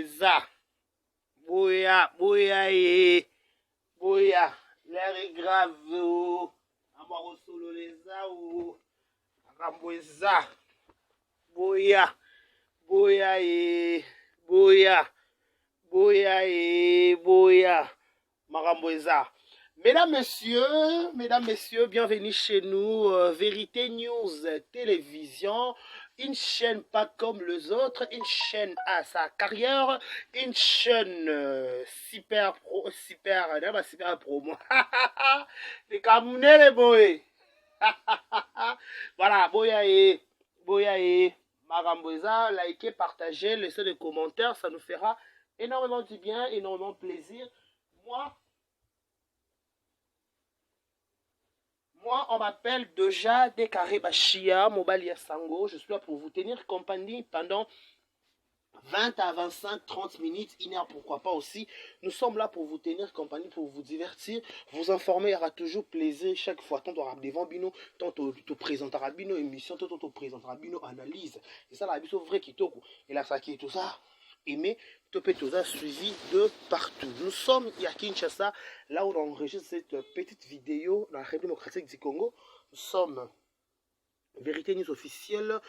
Makambweza. Boya, boya, boya. L'air est grave. Amaro solo les Makambweza. Boya, boya, boya. Boya, boya. Makambweza. Mesdames, messieurs, bienvenue chez nous, Vérité News Télévision, une chaîne pas comme les autres, une chaîne à sa carrière, une chaîne super pro, super promo. Les Camerounais, les boys. Voilà, boya, Makambweza, likez, partagez, laissez des commentaires, ça nous fera énormément du bien, énormément plaisir. Moi, on m'appelle Deja Dekare Bashia, Mobalia Sango. Je suis là pour vous tenir compagnie pendant 20 à 25, 30 minutes, 1 heure, pourquoi pas aussi. Nous sommes là pour vous tenir compagnie, pour vous divertir, vous informer. Il y aura toujours plaisir chaque fois. Tantôt devant Bino, tantôt te présentera Bino émission, tantôt te présentera Bino analyse. Et ça, la biso vrai qui toque. Et là, ça qui est tout ça. Aimé, Topé Toza suivi de partout. Nous sommes à Kinshasa, là où on enregistre cette petite vidéo dans la République démocratique du Congo. Nous sommes Vérité News officielle.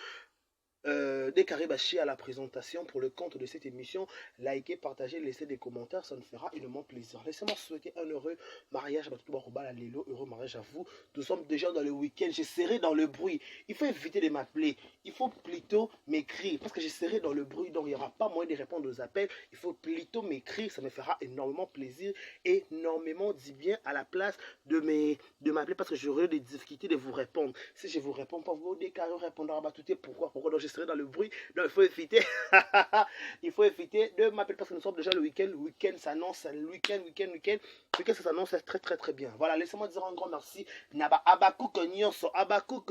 Dekare Bashia à la présentation pour le compte de cette émission. Likez, partagez, laissez des commentaires, ça nous fera énormément plaisir. Laissez-moi souhaiter un heureux mariage à heureux mariage à vous. Nous sommes déjà dans le week-end, je serai dans le bruit. Il faut éviter de m'appeler, il faut plutôt m'écrire parce que je serai dans le bruit, donc il n'y aura pas moyen de répondre aux appels. Il faut plutôt m'écrire, ça me fera énormément plaisir, énormément du bien à la place de m'appeler parce que j'aurai des difficultés de vous répondre. Si je vous réponds pas, vous Dekare répondra à tout. Pourquoi donc je serai dans le bruit, donc il faut éviter de m'appeler parce que nous sommes déjà le week-end s'annonce, le week-end ça s'annonce très bien. Voilà, laissez-moi dire un grand merci. Naba Abakouk Nyonso, Abakouk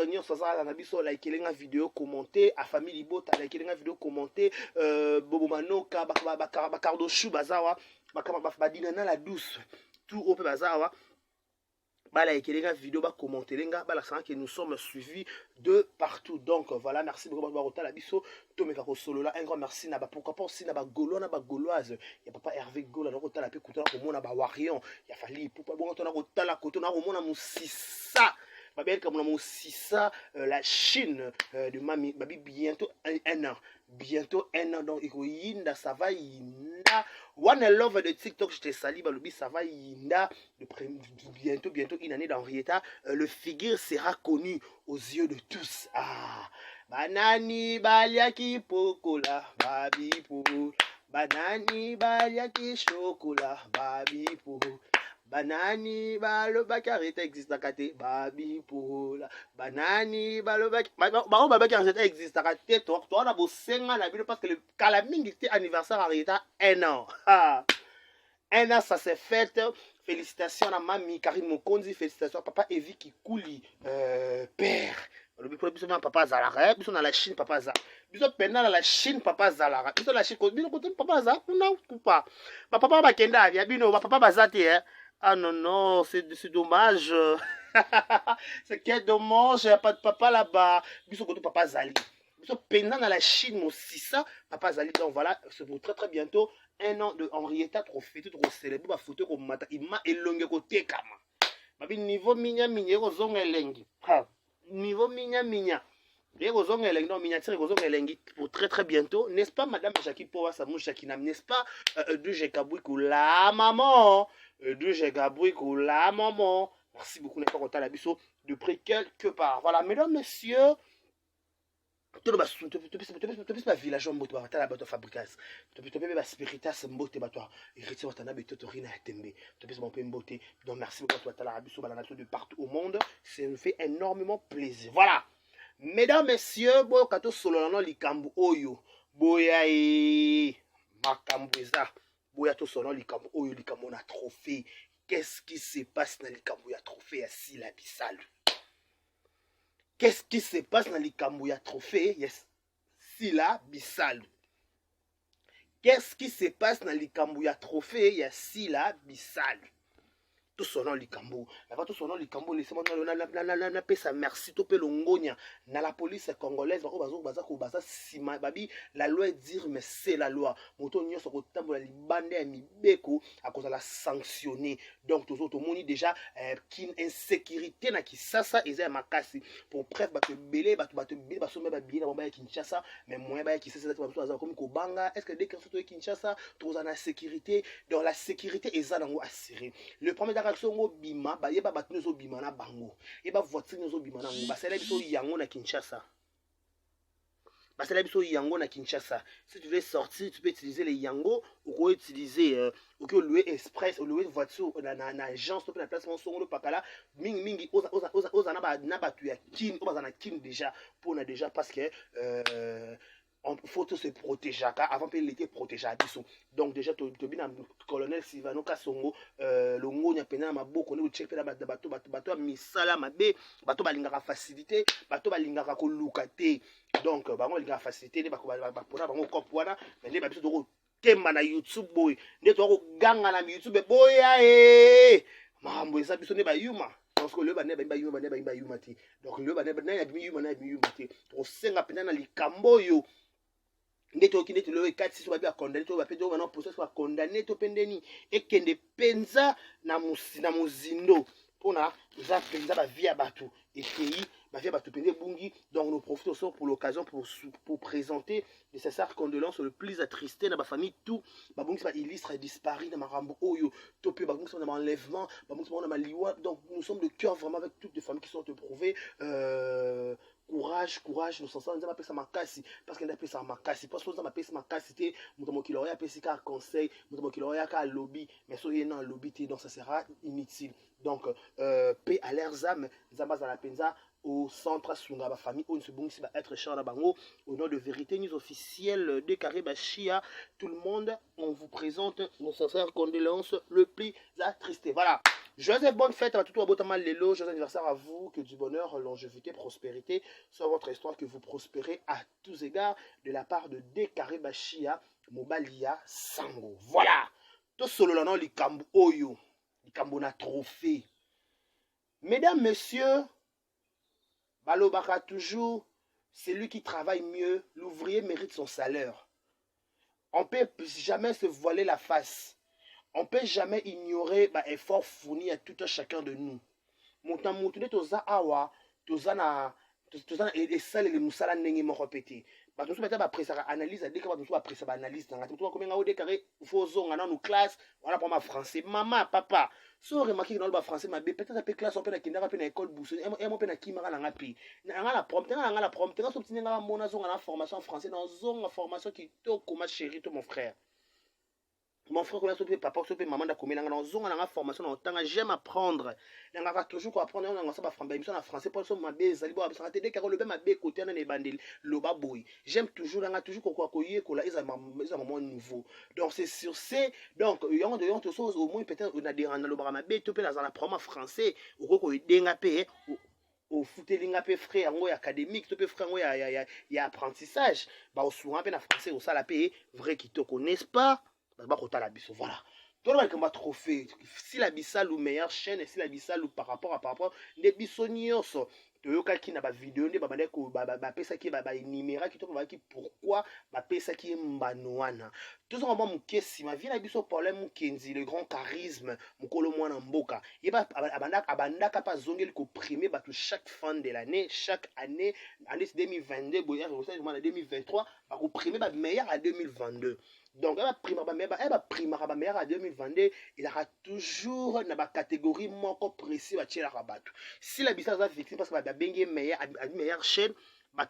Nyonso, ça na biso like la vidéo commenter, à famille Libota like la vidéo commenter, Bobo Manoka, Bakardo Chou bazawa, Badinana la douce, tout au bazawa. Bala ekelenga vidéo ba commenter lenga bala sans que nous sommes suivis de partout. Donc voilà, merci beaucoup ba la biso to meka ko solo là, un grand merci na ba pourquoi pas aussi na ba golo na ba gauloise. Ya papa Hervé Gola na ko tala pe kutana ko mona ba warion. Ya fali pour pas bon to na ko tala ko to na ko mona musisa. Ba bien comme musisa la Chine de mami babi bientôt un an. Bientôt un an donc ikoyinda ça va yinda one love de TikTok je te salue balobi ça va yinda bientôt une année d'Henrietta le figure sera connu aux yeux de tous. Banani baliaki pokola babi pou banani baliaki chocolat babi pou banani balobakareta existe kate babi pola banani balobakareta existe kate toi na bosenga na bino parce que le kalamingi était anniversaire Henrietta un an. Un an ça s'est fait. Félicitations à Mami Karim Mokonzi, félicitations à Papa Evi Kikouli, père. Le papa Zalara, biso na la Chine papa Zalara, biso pendant la Chine papa Zalara, biso la Chine bino côté papa Zalara, on coupa. Papa bakenda avia bino papa bazati hein. Ah non, c'est dommage. C'est quel dommage, il n'y a pas de papa là-bas. Biso côté papa Zali. Biso pendant la Chine mon 600 papa Zali. Donc voilà, c'est pour très bientôt un an de Henrietta trop fêté, trop célèbre, ba photo comme mata ima elonge côté kama. Babi niveau minya ko zonga elengi. Niveau minya. Ko zonga elengi non miniature ko zonga elengi pour très bientôt, n'est-ce pas madame Jackie Powa Samou Shakinam, n'est-ce pas Duje Kabouikou la maman, Duje Kabouikou la maman. Merci beaucoup n'est pas content la biso de près quelque part. Voilà, mesdames, messieurs, tu peux village mbote ba tala bato fabricas tu peux ba spiritas mbote bato iriti watana beto torina tembe tu peux mpe mbote. Donc merci beaucoup toi tala biso ba de partout au monde, ça nous fait énormément plaisir. Voilà, mesdames, messieurs, bo kato solo na likambu oyo boya Makambweza boya to solo likambu oyo likambu na trophée. Qu'est-ce qui se passe dans likambu ya trophée ya Sila Bissal? Qu'est-ce qui se passe dans les Kambouya trophée? Yes. Sila Bissal. Qu'est-ce qui se passe dans les Kambouya trophée? Yes. Sila Bissal. tout son nom likambo na tout son nom likambo laissez-moi na pesa merci to pe longonya na la police congolaise baza sima babi la loi dire mais c'est la loi moto nyonso ko tambola libande ya mibeko à cause de la sanctionner donc tous autres moni déjà kin insécurité na kisasa eza makasi pour bref bato belé bato belé basomba ba bien na ba Kinshasa mais moyen ba Kinshasa bato aza comme ko banga est-ce que dès que surtout Kinshasa tous en sécurité donc la sécurité eza nango assuré le premier d'action ngo bima ba yeba bato nozo bima na bango et ba voiture nozo bima nango ba sala biso yango na Kinshasa. Parce que là, il y a yango na Kinshasa. Si tu veux sortir, tu peux utiliser les yango ou quoi utiliser ou que louer express ou louer voiture na agence ou na placement son le pakala mingi oza na batu ya kin oza na kin déjà pour na déjà parce que faut tout se protéger avant que l'été protéger biso donc déjà to bina colonel Silvano Kasongo longo nya pena maboko ne check pena bato misala mabe bato balingaka facilité bato balingaka ko lukate donc bango balingaka facilité ne bakona bango kopwana mais ne babiso to kemba na YouTube boy ne to ganga na YouTube boya mambo eza biso ne ba yuma parce que le ba ne ba yuma ti donc le ba ne ya yuma ti to senga pena na likambo yo ndeto ki ndeto le kati so ba condamné to ba pe do na procès soit condamné to pendeni et kende penza na muzindo pona za penza ba via batu et pays ba via batu pende bungi donc nous profitons aussi pour l'occasion pour présenter de nécessaires condoléances le plus attristé na ba famille tout ba bungi ba illustre disparu na marambo oyo to pe ba bungi na enlèvement ba bungi na maliwa donc nous sommes de cœur vraiment avec toutes les familles qui sont éprouvées courage nous sensons nzamba pesa makasi parce que nda pesa makasi parce que nzamba pesa makasi te muto mokilo ya pesa ka conseil muto mokilo ya ka lobby mais so yena lobby te donc ça sera inutile donc paix à leurs âmes nzamba za la penza au centre sunga ba famille on se bon si va être cher na bango au nom de Vérité News officielle de Karibachia tout le monde on vous présente nos sincères condoléances le plus attristé voilà. Joyeuses et bonnes fêtes à tout abotamal lelo, joyeux anniversaire à vous, que du bonheur, longévité, prospérité soit votre histoire, que vous prospérez à tous égards de la part de Dekaribachia Mobalia Sango. Voilà, tout solo là non likambo oyo, likambo na trophée. Mesdames, messieurs, balobaka toujours, celui qui travaille mieux, l'ouvrier mérite son salaire. On ne peut jamais se voiler la face. On ne peut jamais ignorer l'effort fourni à tout un chacun de nous. Montant moutouné toza awa, toza na et sale les musala nengi mo répéter. Parce que nous sommes après ça analyse dès que nous sommes après ça analyse dans tout comme ngao décaré faut zonga dans nos classes voilà pour ma français maman papa so remarqué dans le français ma peut-être après classe on peut na kinda pe na école bousso et mon pe na kimara na ngapi na la prompte na so petit nga mona zonga na formation français dans zonga formation qui to comme chéri to mon frère. Mon frère, papa, maman, dans formation, j'aime apprendre. Toujours apprendre en français, pour j'aime toujours, nouveau. Donc, c'est sur ces. Donc, il y a des choses, au moins, peut-être, on a des français, au footelinga pe frère ngo académique to pe frère ngo ya apprentissage ba au souvent pe na français au sala pe vrai kitoko n'est-ce pas. Voilà. Tout le monde trophée. Si la bissal ou meilleure chaîne, si la bissal ou par rapport des bissonios. Toyoka qui n'a pas vidéo, ne babane ko pesa qui ba numéra qui to ba qui pourquoi ba pesa qui mbanoana. Tout ça mon kesi ma vie na biso problème kenzi le grand charisme mukolo mwana mboka. Yeba abandaka pa zongeli ko primer ba chaque fin de l'année, chaque année 2022 boya 2023 ba ko primer ba meilleur à 2022. Donc, elle va meilleur à 2022, il aura toujours une catégorie moins précise. Si la business est victime parce que la meilleure chaîne, la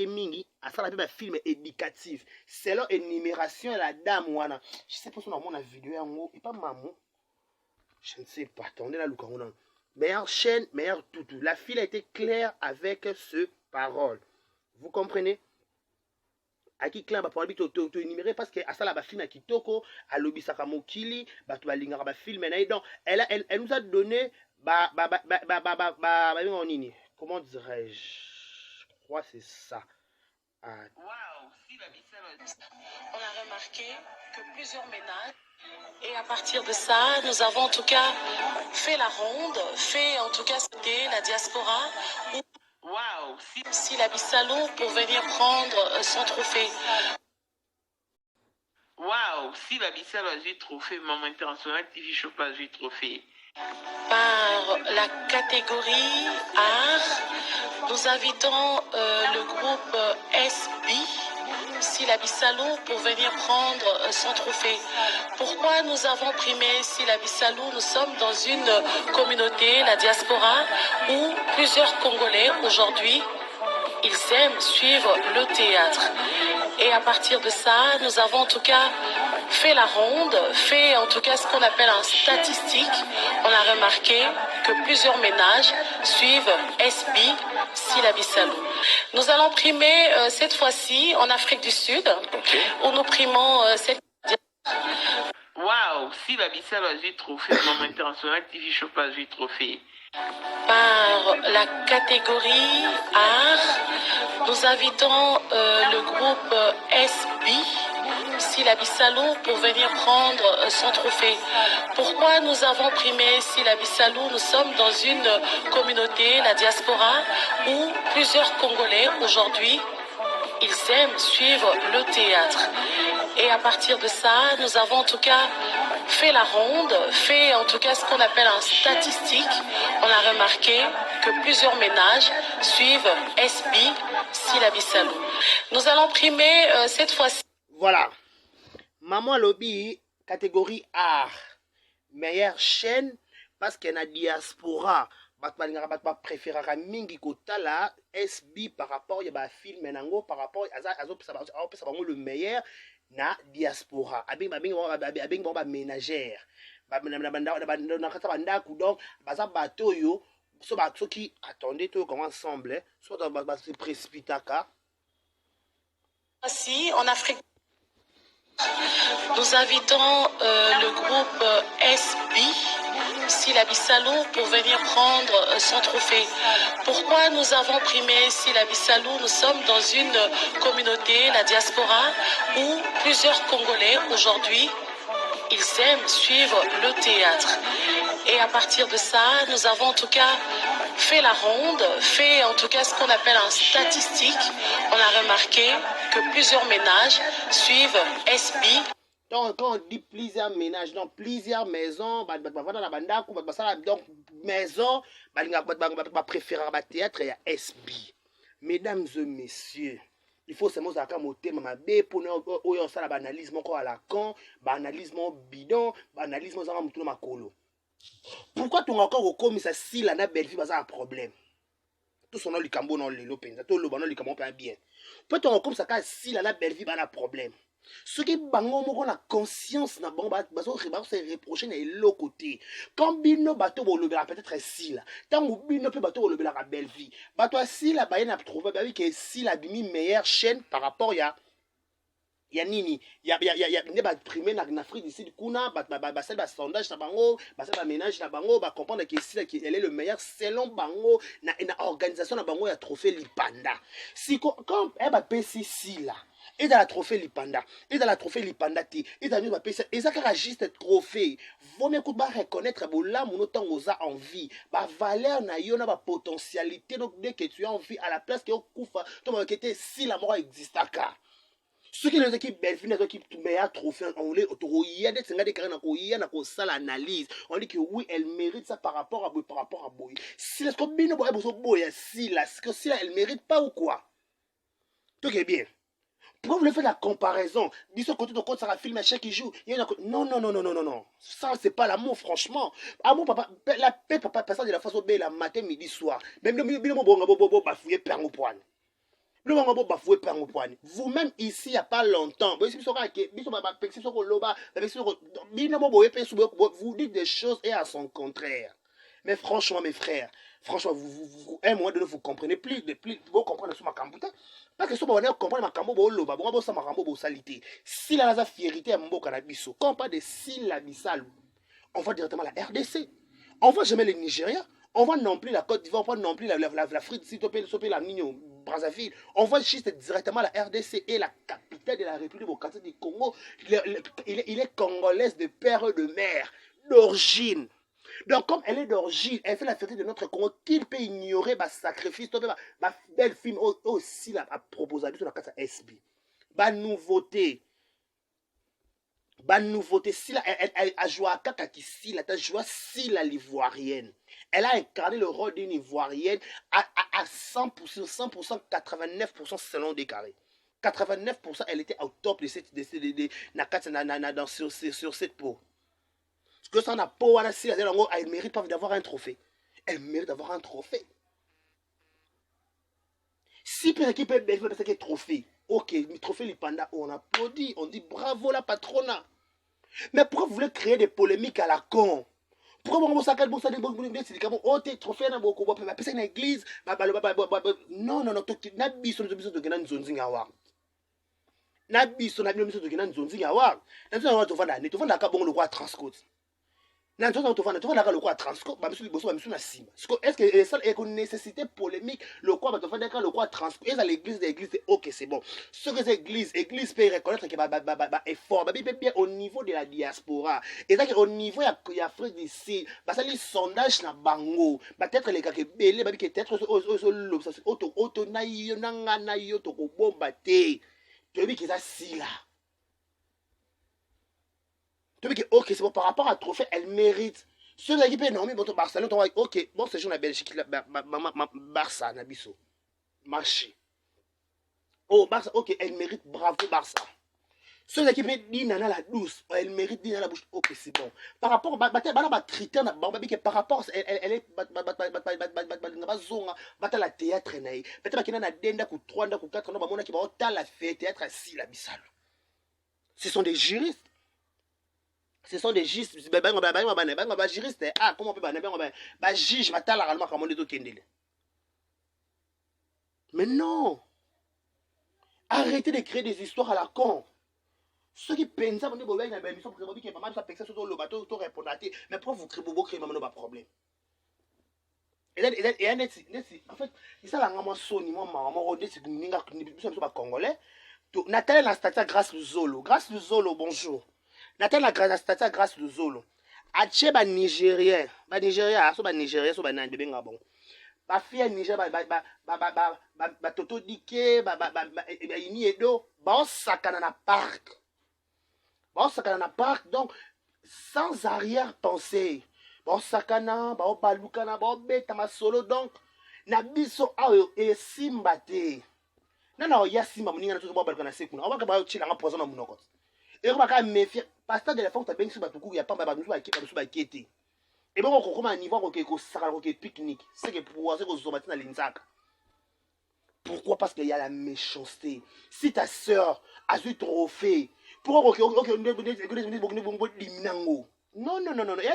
mingi, à ça la film éducatif. C'est leur énumération la dame wana. Je sais pas si on a mon vidéo en et pas maman. Je ne sais pas. Attendez la Lucarona. Meilleure chaîne, meilleure toutou. La fille a été claire avec ce parole. Vous comprenez? À qui clan ba pour habiter to énumérer parce que à ça la ba film à kitoko à lobi sakamokili ba to balinga ba film na donc elle nous a donné comment dirais-je, je crois c'est ça. On a remarqué que plusieurs ménages Et à partir de ça, nous avons en tout cas fait la ronde, fait en tout cas c'était la diaspora. Waouh, Si la Salon pour venir prendre son trophée. Waouh, si la Bissau a eu trophée, Maman International TV Shop a eu trophée. Par la catégorie art, nous invitons le groupe SB, Syllabi Salon, pour venir prendre son trophée. Pourquoi nous avons primé Syllabi Salon? Nous sommes dans une communauté, la diaspora, où plusieurs Congolais aujourd'hui, ils aiment suivre le théâtre. Et à partir de ça, nous avons en tout cas fait la ronde, fait en tout cas ce qu'on appelle un statistique. On a remarqué que plusieurs ménages suivent SB, Syllabi Salou. Nous allons primer cette fois-ci en Afrique du Sud, où nous primons cette... Waouh, si la Bissau a eu trophée, Maman International TV Shop a eu trophée. Par la catégorie art, nous invitons le groupe SB, Syllabi Salon, pour venir prendre son trophée. Pourquoi nous avons primé Syllabi Salon? Nous sommes dans une communauté, la diaspora, où plusieurs Congolais aujourd'hui, ils aiment suivre le théâtre. Et à partir de ça, nous avons en tout cas fait la ronde, fait en tout cas ce qu'on appelle un statistique. On a remarqué que plusieurs ménages suivent SB, Syllabi Salou. Nous allons primer cette fois-ci. Voilà. Maman Lobby, catégorie art. Meilleure chaîne parce qu'il y a une diaspora. Batba préférera mingi kotala SB par rapport à ba film menango par rapport à le meilleur na diaspora abeng ba ménagère ba na kata banda ku donc baza bato yo so ba soki attendez to comment ensemble soit ba se précipitaka si en Afrique. Nous invitons le groupe SB, Syllabi Salon, pour venir prendre son trophée. Pourquoi nous avons primé Syllabi Salon? Nous sommes dans une communauté, la diaspora, où plusieurs Congolais aujourd'hui, ils aiment suivre le théâtre. Et à partir de ça, nous avons en tout cas fait la ronde, fait en tout cas ce qu'on appelle un statistique. On a remarqué que plusieurs ménages suivent SB. Donc, quand on dit plusieurs ménages, donc plusieurs maisons, donc maison, préférer le théâtre et SB. Mesdames et messieurs, il faut seulement savoir que je pour nous faire l'analyse à la con, l'analyse bidon, l'analyse à colo. Pourquoi tu as encore comme ça si la belle fille a un problème? Tout son nom du Cambo non le lopin, tout le banon du Cambo pas bien. Pourquoi tu as comme ça si la belle fille a un problème? Ce qui bango moko la conscience na bango baso se reprocher na l'autre côté. Quand bino bateau bolobela peut-être si là. Tant bino peut bateau bolobela la belle vie. Bateau si la baye n'a trouvé bah oui que si la demi meilleure chaîne par rapport ya nini ya ne ba primer na Afrique du Sud kuna ba sel ba sondage na bango ba sel ba ménage na bango ba comprendre que si elle est le meilleur selon bango na organisation na bango ya trophée Lipanda. Si quand ba pesi si là et dans la trophée Lipanda, et dans la trophée Lipanda T, et dans la PC, et ça juste trophée. Vaut mieux reconnaître que là, mon autant osa envie, ba valeur na yo na ba potentialité donc dès que tu as envie à la place que kufa, tu m'as quitté si la mort existe à cas. Ceux qui les équipes Belfine, les équipes meilleures trophées, on les autoroïa, des singa des carrés na koïa na ko sala analyse. On dit que oui, elle mérite ça par rapport à Boy. Si les combines boy boy si là, si là elle mérite pas ou quoi? Tout est bien. Pourquoi vous voulez faire la comparaison? Dis ce côté de compte, ça va filmer chaque jour. Non. Ça, c'est pas l'amour, franchement. Amour, papa, la paix, papa, personne de la façon belle, la matin, midi, soir. Même le bafouiller père au poil. Vous-même ici, il n'y a pas longtemps, vous dites des choses et à son contraire. Mais franchement, mes frères, franchement, un moment donné, vous comprenez plus, vous comprenez sur ma cambuta. Parce que si vous comprenez ma cambo, si la fierté est mon cannabis, quand on parle de Syllabi Salou, on va directement à la RDC. On va jamais le Nigeria, on va non plus la Côte d'Ivoire, on va non plus l'Afrique, si tu peux la Nigno. Brazzaville. On voit juste directement la RDC et la capitale de la République démocratique du Congo. Il est congolaise de père et de mère, d'origine. Donc, comme elle est d'origine, elle fait la fierté de notre Congo, qu'il peut ignorer ma sacrifice, ma belle film aussi la proposé sur la carte SB. Ma nouveauté. Si elle a joué à Kakaki, elle a joué si la l'ivoirienne. Elle a incarné le rôle d'une ivoirienne à 100%, 100%, 89% selon des carrés. 89%, elle était au top de cette sur cette peau. Parce que ça n'a pas elle mérite pas d'avoir un trophée. Elle mérite d'avoir un trophée. Si pour l'équipe est parce que trophée, ok, le trophée Lipanda, on applaudit, on dit bravo la patronat. Mais pourquoi vous voulez créer des polémiques à la con? Pourquoi vous avez des trophées dans beaucoup de l'église? Non, non, non, nabiso na nzonzi award. Nabiso na nzonzi award. Nabiso tovanda ka bongo le roi transcode. Est-ce que ça est une nécessité polémique le quoi va te faire le quoi transcode et l'église ok c'est bon ce que c'est l'église peut reconnaître que est fort bien au niveau de la diaspora et ça au niveau il y a Afrique d'ici ça les sondages na bango peut-être les gars que belé peut-être auto na yo to ko bomba te to bi que ça si là. Ok, c'est bon, par rapport à trophée, elle mérite. Ceux qui peuvent nommer votre Barcelone, ok, bon, c'est juste la Belgique, Barça, Nabiso. Marché. Oh, Barça, ok, elle mérite, bravo Barça. Ceux qui peuvent dire Nana la douce, elle mérite dire Nana la bouche, ok, c'est bon. Par rapport à par rapport, elle est, la théâtre, peut-être qu'il y a un denda, 3 ans, 4 ans, qui va la fête, théâtre, si la bissalo. Ce sont des juristes. Ce sont des juristes. Ah, comment on peut juge, mais non. Arrêtez de créer des histoires à la con. Ceux qui pensent ça, mais pourquoi vous créez un problème? Et en fait, c'est ça la congolais. Nathalie la statia grâce le Zolo. Grâce le Zolo, bonjour. Nathalie la statia grâce le Zolo. Ache ba Nigérien. Ba Nigérien, so ba Nigérien, so ba nande benga bon. Ba fille Niger ba Toto Dike, ba ini edo, ba sakana na parc. Ba sakana na parc donc sans arrière-pensée. Ba sakana, ba balukana, ba beta ma solo donc na biso ayo e simbate. Non, il y a Simba Moninga na tout balkana sekuna. On va ka ba chila nga poison na munoko. Et on va ka méfier pasteur de la force bien sur batuku ya pamba ba musu ba kete. Et bon on commence à niveau ko saka ko pique-nique. C'est que pour ça que zobati na linzaka. Pourquoi? Parce qu'il y a la méchanceté. Si ta sœur a eu trophée, pourquoi non, non, non, non. Et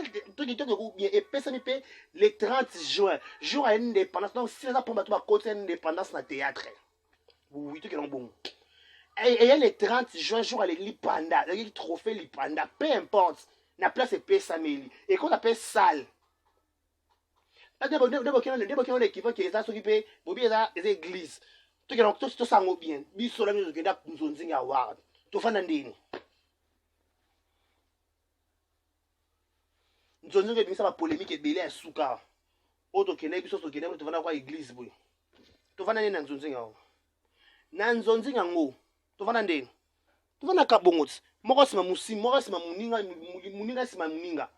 le 30 juin, jour à l'indépendance. Donc, si les gens pour battre côté l'indépendance dans le théâtre. Oui, tout est bon. Et il y a le 30 juin, jour à l'Ipanda. Il y a le trophée l'Ipanda. Peu importe. La place est Pessameli. Et qu'on appelle salle. L'équivalent qui est là, s'occuper, les églises. Tout ça bien. Biso la musique da nzonzinga award. To fana ndini. Nzonzinga bisa ba polémique ebele ya suka. Oto kene biso so kene to fana kwa église boy. To fana ndini nzonzinga o. Na nzonzinga ngo. To fana ndini. To fana kabongoti. Moko sima musi, moko sima muninga sima muninga.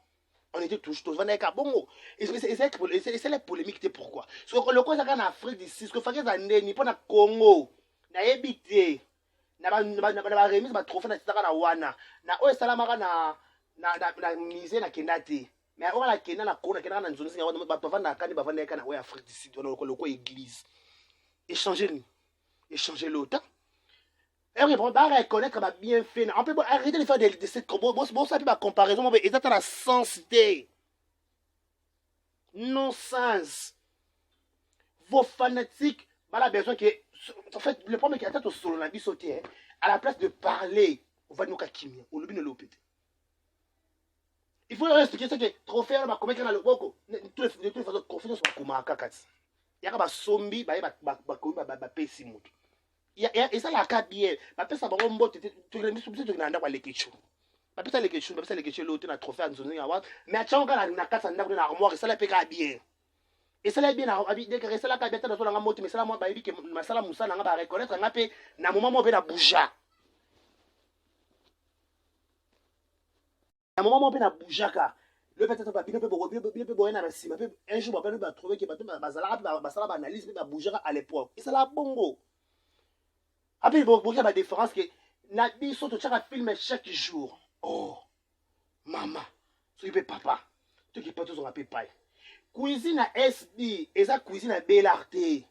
On était tous venus à Bongo. Et c'est la polémique. Pourquoi? Parce que le quoi, c'est qu'en Afrique d'ici, ce que fait que ça n'est pas dans Congo, na habité, na remise ma trophée na titaka na wana, na oyo salamaka na misé na kendate. Mais on la kenda na kona kenda na nzoni singa ba to vanda kani ba vanda kana oyo Afrique d'ici, on le quoi église. Échanger l'autre. Et on va reconnaître ma bien fait. On peut arrêter de faire de cette comparaison. Mais c'est la sensité. Non-sens. Vos fanatiques, on a besoin que. En fait, le problème est qu'il y a tout sur la vie sauter. À la place de parler, on va nous kakimia. On l'oublie de l'opéter. Il faut leur expliquer ce que trophée, on va commettre dans le boko. De toutes les façons, confiance sur la kakati. yaka basombi baye bakomi bapesi moto esalaka bien bapesa bango mbote tokina ndako alekechu bapesa lekechu leo te na trophée ya nzonzi ya wana mais atiango kaka na kati ya ndako na armoire esala mpe kaka bien esala bien esalaka bien te nazolanga moto mais esala mwa bayebi ke masala mosala nanga bareconnaître nga mpe na moment moko mpe na bouja na moment moko mpe na boujaka le peut-être babino mpe boye na basima mpe un jour bapene batrouve ke bato bazalaka mpe basala baanalyse mpe baboujaka à l'époque esala bongo ape bokia badéférence ke na biso totyaka filme chaque jour oh mama soki mpe papa toki pa tozonga mpe pai cuisine na SB eza cuisine ya Bélard te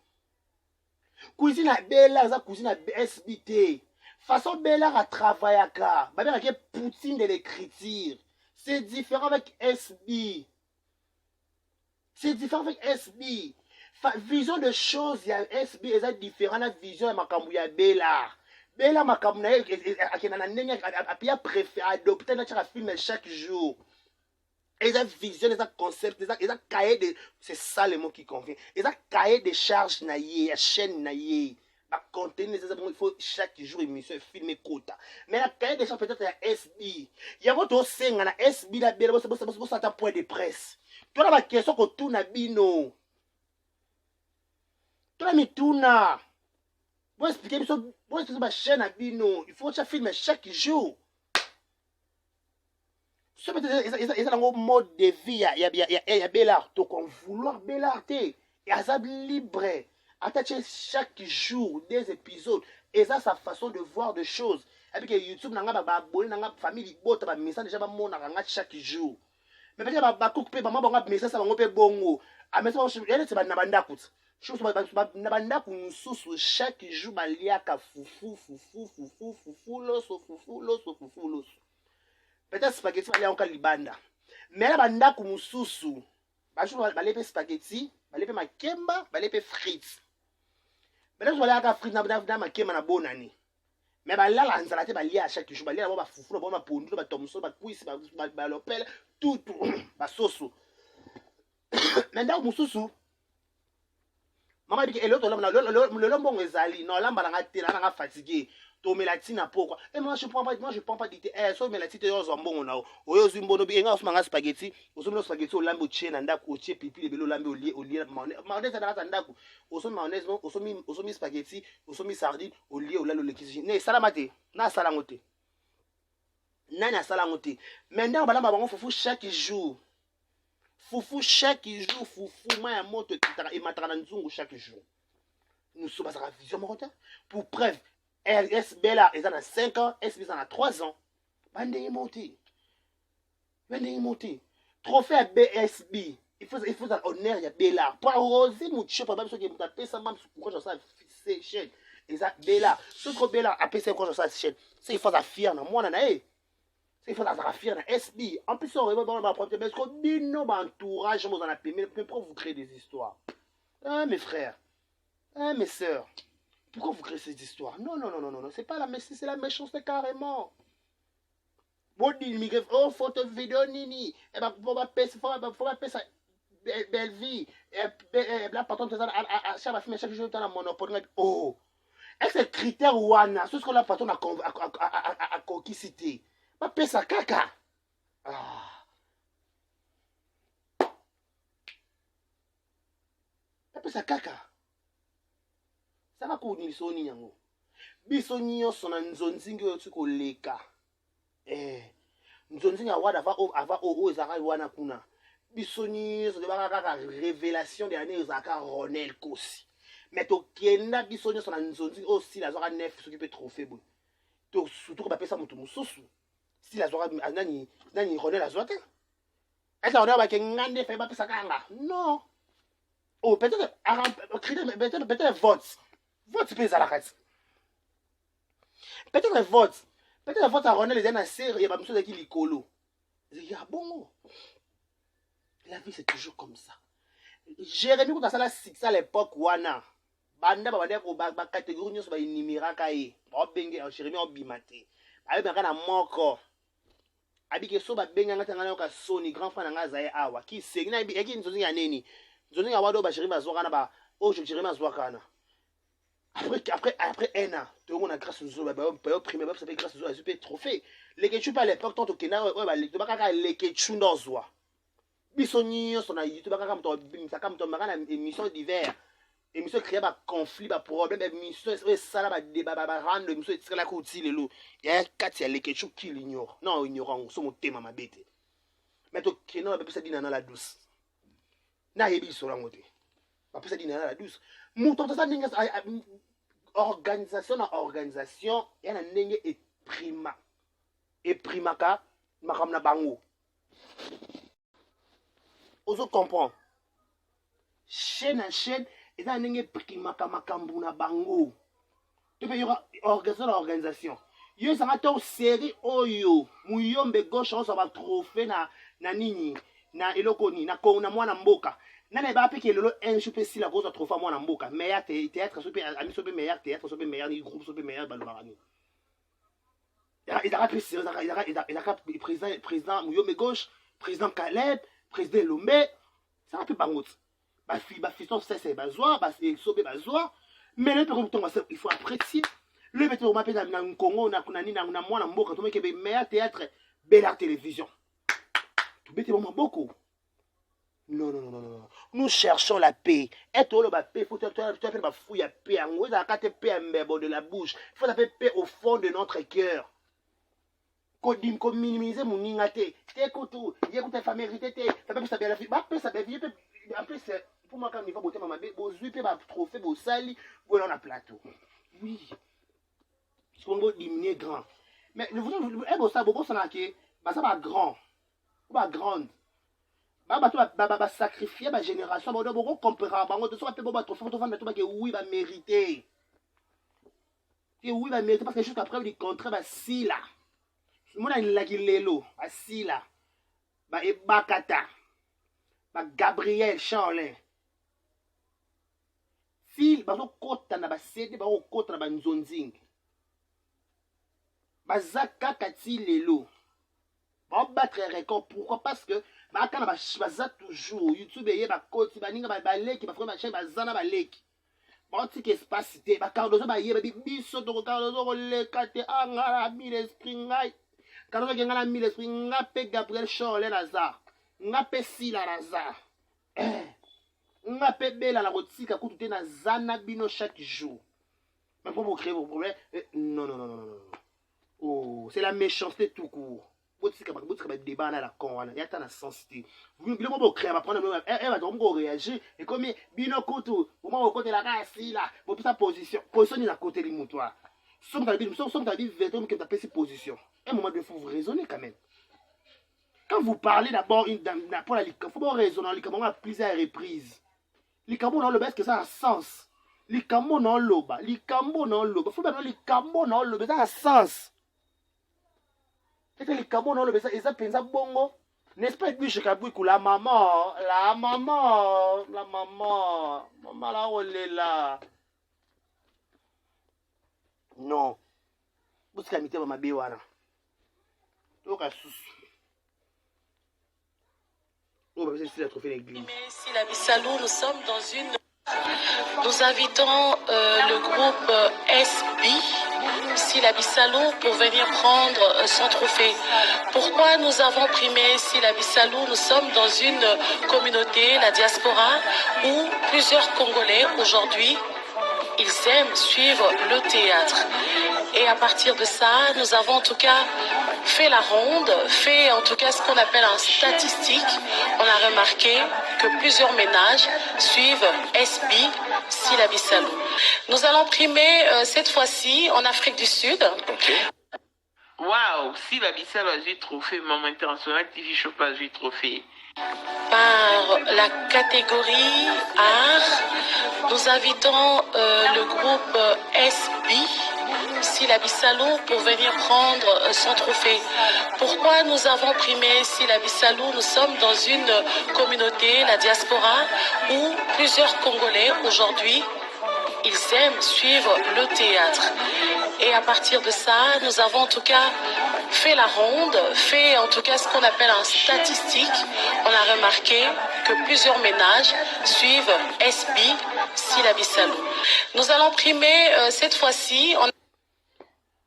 cuisine ya Bélard eza cuisine ya SB te façon Bélard atravaillaka babengaki poutine de l'écriture c'est différent avec SB c'est différent avec SB vision de choses ya SB eza différent na vision ya makambo ya Bélard Bélard makambo na ye akenda na ndenge api ya préféré adopter na tiaka film chaque jour eza vision eza concept eza cahier de c'est ça le mot qui convient eza cahier de charge na ye ya chaîne na ye bacontenu eza bon il faut chaque jour émission filmer kota mais la cahier de charge peut-être ya SB yango tosenga na SB na Bélard bosata point de presse tona baquestion kotuna bino tona mituna bon expliquer biso ma chaîne à bino il faut que tu filmes chaque jour ce peut-être ils ont un mode de vie il y a Bélard donc on vouloir Bélard et azab libre attacher chaque jour des épisodes et ça sa façon de voir des choses avec YouTube nanga ba abonné nanga famille bota ba message déjà ba mona nanga chaque jour mais peut-être ba couper ba mabonga message ça bango pe bongo a message elle c'est ba na banda kut chose na banda kunsusu chaque jour baliaka fufu loso peut-être spaghetti balia encore libanda mais la banda kunsusu balepe spaghetti balepe makemba balepe frites peut-être baliaka frites na makemba na bonani mais balala nzala te balia chaque jour balia ba fufu ba pondu ba tomso ba cuisse ba lopel tout ba soso maintenant mususu maman dit que le lombon ezali non lamba nga te na nga fatigué to melatina pourquoi et moi je prends pas d'ité so melatina yo zombongo na oyo zimbono bi nga osuma nga spaghetti osuma spaghetti olambe ochie na ndako ochie pipi lebelo lambe olie mayonnaise na ndako osuma mayonnaise osomi spaghetti osomi sardine olie olalo lekisi ne salamate na salangote nani asalangote maintenant balamba bango fufu chaque jour fufu chaque jour fufu maya moto et matana nzungu chaque jour nous sommes à la vision morota pour preuve SBLA ils en a 5 ans SB en a 3 ans bande monté trophée BSB il faut honneur ya Bella pour oser mucho pas parce que muta pesa mam pourquoi je ça c'est chaîne exact Bella ce que Bella a pesa quoi ça chaîne c'est il faut ça fier na moi na il faut la fier na SB en plus on va dans ma propre parce que bino entourage moi dans la mais pourquoi vous créez des histoires mes frères mes sœurs pourquoi vous créez ces histoires non c'est pas la méchanceté c'est la méchanceté carrément bon dit oh photo vidéo nini et ben faut pas ça belle vie la patronne à chaque jour dans la monopole oh est-ce que critère wana c'est ce que la patronne a conquis cité pas pesa kaka pesa kaka ça va kuniliso ni yango biso nyonso na nzonzingi oyo tikoleka nzonzingi awada ava o ezaka wana kuna biso nyonso tobaka kaka révélation de l'année ezaka Ronel Kosi mais tokenda biso nyonso na nzonzingi oyo sila azwaka 9 soki mpe trophée boye surtout bapesa moto mosusu sila azwaka nani Ronel azwa te eza Ronel bake ngande fa bapesa kanga non oh peut-être vote peut ezalaka ti peut-être vote à Ronel eza na série ya bamiso ezalaki likolo ezalaki ya bongo la vie c'est toujours comme ça Jérémy kuta asala succès à l'époque wana banda bacatégorie nyonso bainimiraka ye baobenge Jérémy obima te ayebaka na moko abike so babenganga te nga nayoka soni grand frère na nga aza ye awa kisengi na yaki nzonzingi ya neni nzonzingi ya wado ba Jérémy azwaka na Oh, je dirais ma Zouakana. Après un an, tout le monde a grâce aux autres, primé, ça fait grâce aux autres, super trophée. Les ketchup à l'époque, tant que na, les ketchup dans Zoua. Bisoni, son a YouTube, comme émission d'hiver. Émission créée par conflit, par problème, émission, ça là, débat, rendre, émission, c'est la côte, les loups. Il y a quatre, il y a les ketchup qui l'ignorent. Non, ignorant, c'est mon thème, ma bête. Mais tout, qui n'a pas ça dit dans la douce. N'a pas sur la montée. Pas ça dit dans la douce. Mouton, ça, organisation na organisation ya na ndenge eprimaka makambo na bango ozo comprendre chaîne à chaîne eza ndenge eprimaka makambo na bango to pe yora organisation yo ezanga to série oyo muyombe gauche oso ba trophée na nini na elokoni na mwana mboka nana ba peke lelo un jour pe si la grosse trophée mwana mboka meilleur théâtre sope ami sope meilleur théâtre sope meilleur ni groupe sope meilleur balobarani il a président Muyombe gauche président Caleb président Lombe ça va peu bangot ba fiston c'est bazwa ba sope bazwa mais le peu il faut apprécier le petit on m'appelle na Congo na kunani na mwana mboka to meke meilleur théâtre belle télévision tout bête beaucoup. Non. Nous cherchons la paix. Et tout le paix, il faut faire ma fouille à paix. En gros, il a qu'à paix de la bouche. Il faut faire paix au fond de notre cœur. Comme minimiser mon ingate. Écoute, il écoute ta famille, il faut ça bien la vie. Après, ça bien vie. Après, c'est pour moi, quand il va botter ma bébé, vous zuipez, ma trophée, vous sali, vous allez en plateau. Oui. Parce qu'on va diminuer grand. Mais le vous ça, ça va grand. Va grande. Ba sacrifier ma génération ba do comparer bango de so pe ba trophée to vendre to ba que oui ba mériter. Et oui ba mériter parce que jusqu'à preuve du contraire ba si là. Mona la kilelo, ba si là. Ba e bakata. Ba Gabriel Charlin. Si ba do kota na ba CD ba kota na ba nzonzing. Ba zaka kati lelo. Ba battre record pourquoi parce que ba kana baza toujours YouTube ye ba koti baninga ba leki ba frère ba zana ba leki ba tiki espace te ba cardozo ba ye ba biso to cardozo le kate angara mille esprit ngai cardozo ke ngala mille esprit ngape Gabriel Charles Lazare ngape Sila Lazare ngape bela la kotika kutu te na zana bino chaque jour mais pour vous créer vos problèmes non. Oh c'est la méchanceté tout court. Vous débat la con, il y a tant de sensité. Vous voulez créer, elle va donc réagir. Et comme Bino Koto, au moment où côté la race, là, vous pouvez sa position est à côté du moutoir. Somme ta vie, que tu as cette position. Un moment, il faut vous raisonner quand même. Quand vous parlez d'abord pour la ligue, il faut raisonner, il faut à plusieurs reprises. Les cambos dans le best que ça a sens. Les cambos dans l'oba, les cambos dans l'oba. Il faut bien les cambos dans l'oba, ça a sens. Les cambos dans le besa, ils appellent ça bongo. N'est-ce pas que je la maman là où elle est là. Non. Vous savez que ma biwana. Donc à sous. On va essayer de trouver l'église. Ici la Bissalou, nous sommes dans une. Nous invitons le groupe SB, Sila Bissalou, pour venir prendre son trophée. Pourquoi nous avons primé Sila Bissalou? Nous sommes dans une communauté, la diaspora, où plusieurs Congolais aujourd'hui, ils aiment suivre le théâtre. Et à partir de ça, nous avons en tout cas fait la ronde, fait en tout cas ce qu'on appelle un statistique. On a remarqué que plusieurs ménages suivent SB, Sila Bissalou. Nous allons primer cette fois-ci en Afrique du Sud. Okay. Waouh, Sila Bissalou a eu trophée, Maman International TV Shop a eu trophée. Par la catégorie art, nous invitons le groupe SB, Sila Bissalou, pour venir prendre son trophée. Pourquoi nous avons primé Sila Bissalou? Nous sommes dans une communauté, la diaspora, où plusieurs Congolais aujourd'hui, ils aiment suivre le théâtre. Et à partir de ça, nous avons en tout cas fait la ronde, fait en tout cas ce qu'on appelle un statistique. On a remarqué que plusieurs ménages suivent SB Sylla Salou. Nous allons primer cette fois-ci.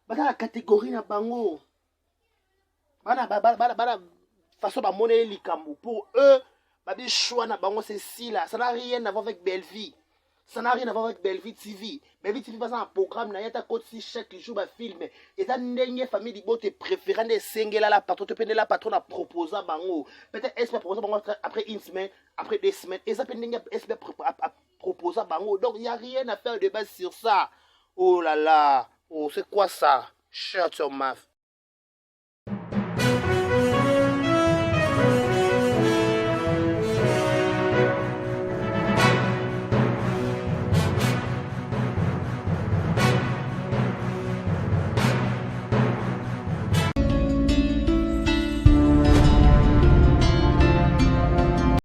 Bana la catégorie na bango. Bana façon ba monnaie likambo. Pour eux, babi choix na bango c'est Sylla. Ça n'a rien à voir avec Belleville. Ça n'a rien à voir avec Belleville TV. Belleville TV passe un programme na yata côté si chaque jour ba film. Et ta ndenge famille di bote préférant des singles la patron te pende la patron a proposé bango. Peut-être est proposé bango après une semaine, après 2 semaines et ça pendenge est proposé bango. Donc il y a rien à faire de base sur ça. Oh là là. Oh, c'est quoi ça? Shut your mouth.